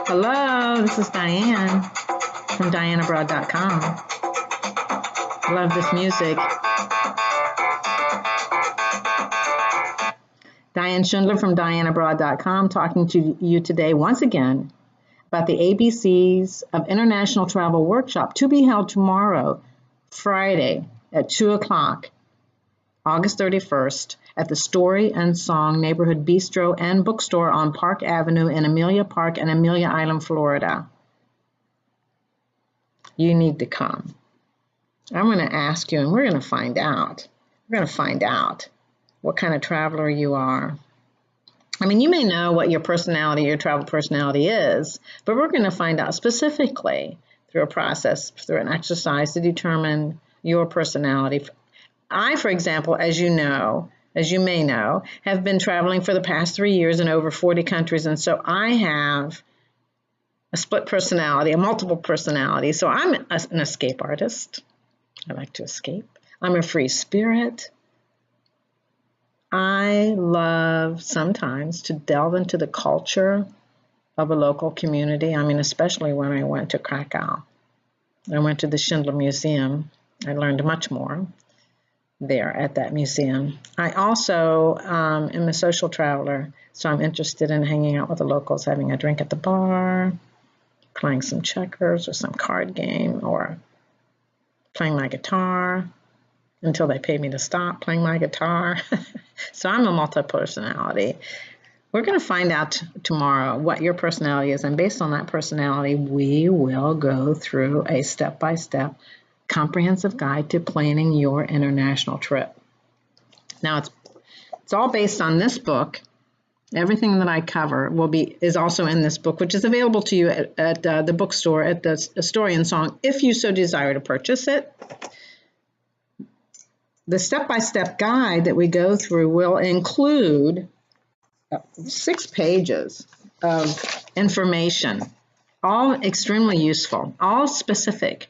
Hello, this is Diane from DianeAbroad.com. I love this music. Diane Schindler from DianeAbroad.com talking to you today once again about the ABCs of International Travel Workshop to be held tomorrow, Friday at 2 o'clock, August 31st, at the Story and Song Neighborhood Bistro and Bookstore on Park Avenue in Amelia Park and Amelia Island, Florida. You need to come. I'm going to ask you, and we're going to find out. We're going to find out what kind of traveler you are. I mean, you may know what your personality, your travel personality is, but we're going to find out specifically through a process, through an exercise to determine your personality. I, for example, as you may know, have been traveling for the past 3 years in over 40 countries, and so I have a split personality, a multiple personality. So I'm an escape artist. I like to escape. I'm a free spirit. I love sometimes to delve into the culture of a local community. I mean, especially when I went to Krakow. I went to the Schindler Museum. I learned much more there at that museum. I also am a social traveler, so I'm interested in hanging out with the locals, having a drink at the bar, playing some checkers or some card game, or playing my guitar until they pay me to stop playing my guitar. So I'm a multi-personality. We're going to find out tomorrow what your personality is, and based on that personality, we will go through a step-by-step comprehensive guide to planning your international trip. Now, it's all based on this book. Everything that I cover is also in this book, which is available to you at the bookstore, at the Story and Song, if you so desire to purchase it. The step-by-step guide that we go through will include 6 pages of information, all extremely useful, all specific.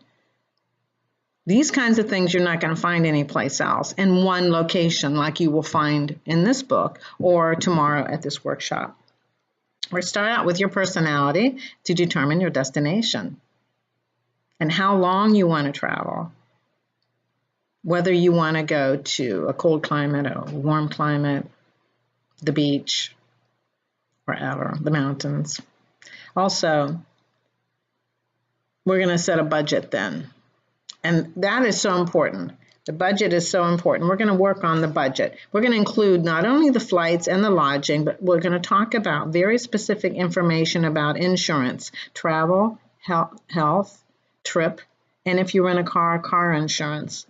These kinds of things you're not going to find anyplace else in one location like you will find in this book or tomorrow at this workshop. We'll start out with your personality to determine your destination and how long you want to travel, whether you want to go to a cold climate, a warm climate, the beach, wherever, the mountains. Also, we're going to set a budget then. And that is so important. The budget is so important. We're going to work on the budget. We're going to include not only the flights and the lodging, but we're going to talk about very specific information about insurance, travel, health, trip, and if you rent a car insurance.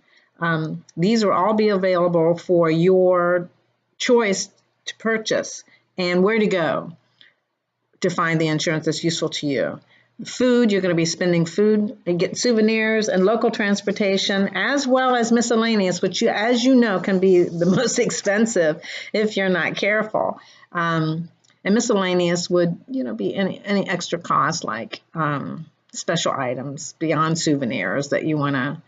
These will all be available for your choice to purchase and where to go to find the insurance that's useful to you. Food, you're going to be spending food and get souvenirs and local transportation, as well as miscellaneous, which as you know, can be the most expensive if you're not careful. And miscellaneous would, be any extra cost, like special items beyond souvenirs that you want to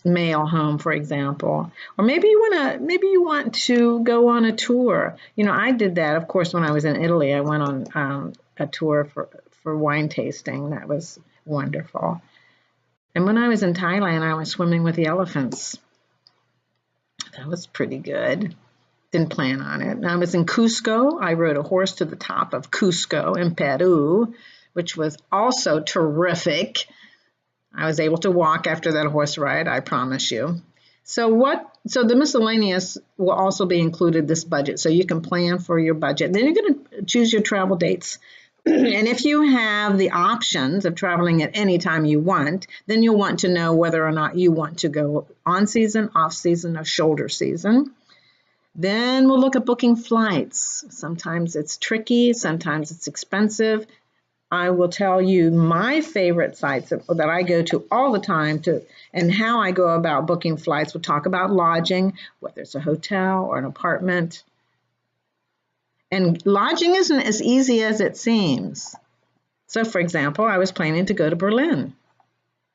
mail home, for example. Or maybe you want to go on a tour. I did that, of course, when I was in Italy. I went on a tour for wine tasting. That was wonderful. And when I was in Thailand, I was swimming with the elephants. That was pretty good. Didn't plan on it. And I was in Cusco. I rode a horse to the top of Cusco in Peru, which was also terrific. I was able to walk after that horse ride, I promise you. So the miscellaneous will also be included this budget, so you can plan for your budget. Then you're going to choose your travel dates. And if you have the options of traveling at any time you want, then you'll want to know whether or not you want to go on season, off season, or shoulder season. Then we'll look at booking flights. Sometimes it's tricky, sometimes it's expensive. I will tell you my favorite sites that I go to all the time and how I go about booking flights. We'll talk about lodging, whether it's a hotel or an apartment. And lodging isn't as easy as it seems. So, for example, I was planning to go to Berlin.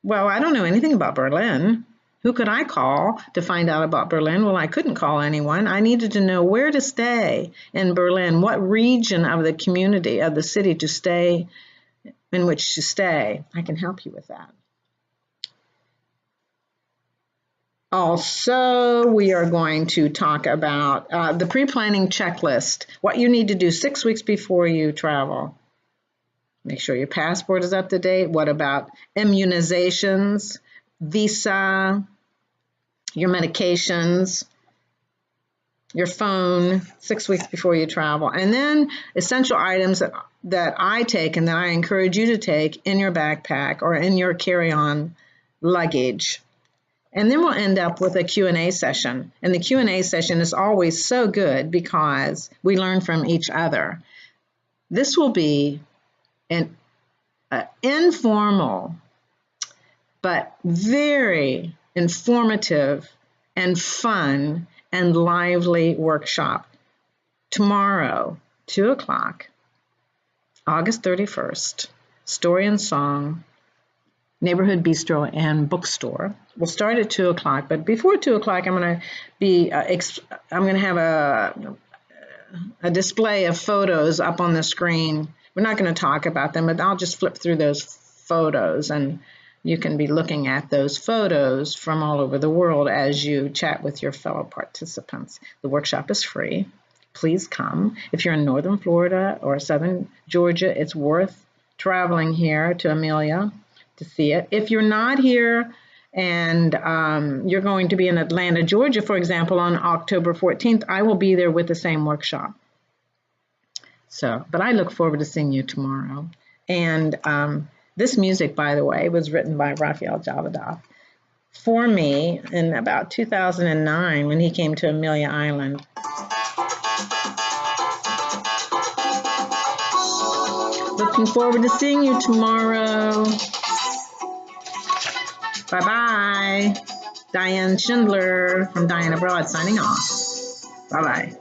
Well, I don't know anything about Berlin. Who could I call to find out about Berlin? Well, I couldn't call anyone. I needed to know where to stay in Berlin, what region of the community, of the city to stay in which to stay. I can help you with that. Also, we are going to talk about the pre-planning checklist, what you need to do 6 weeks before you travel. Make sure your passport is up to date. What about immunizations, visa, your medications, your phone 6 weeks before you travel? And then essential items that I take and that I encourage you to take in your backpack or in your carry-on luggage. And then we'll end up with a Q&A session. And the Q&A session is always so good because we learn from each other. This will be an informal but very informative and fun and lively workshop tomorrow, 2 o'clock, August 31st, Story and Song, Neighborhood Bistro and Bookstore. We'll start at 2 o'clock, but before 2 o'clock, I'm going to have a display of photos up on the screen. We're not going to talk about them, but I'll just flip through those photos, and you can be looking at those photos from all over the world as you chat with your fellow participants. The workshop is free. Please come. If you're in northern Florida or southern Georgia, it's worth traveling here to Amelia to see it. If you're not here and you're going to be in Atlanta, Georgia, for example, on October 14th, I will be there with the same workshop. But I look forward to seeing you tomorrow. And this music, by the way, was written by Raphael Javadoff for me in about 2009 when he came to Amelia Island. Looking forward to seeing you tomorrow. Bye-bye. Diane Schindler from Diane Abroad signing off. Bye-bye.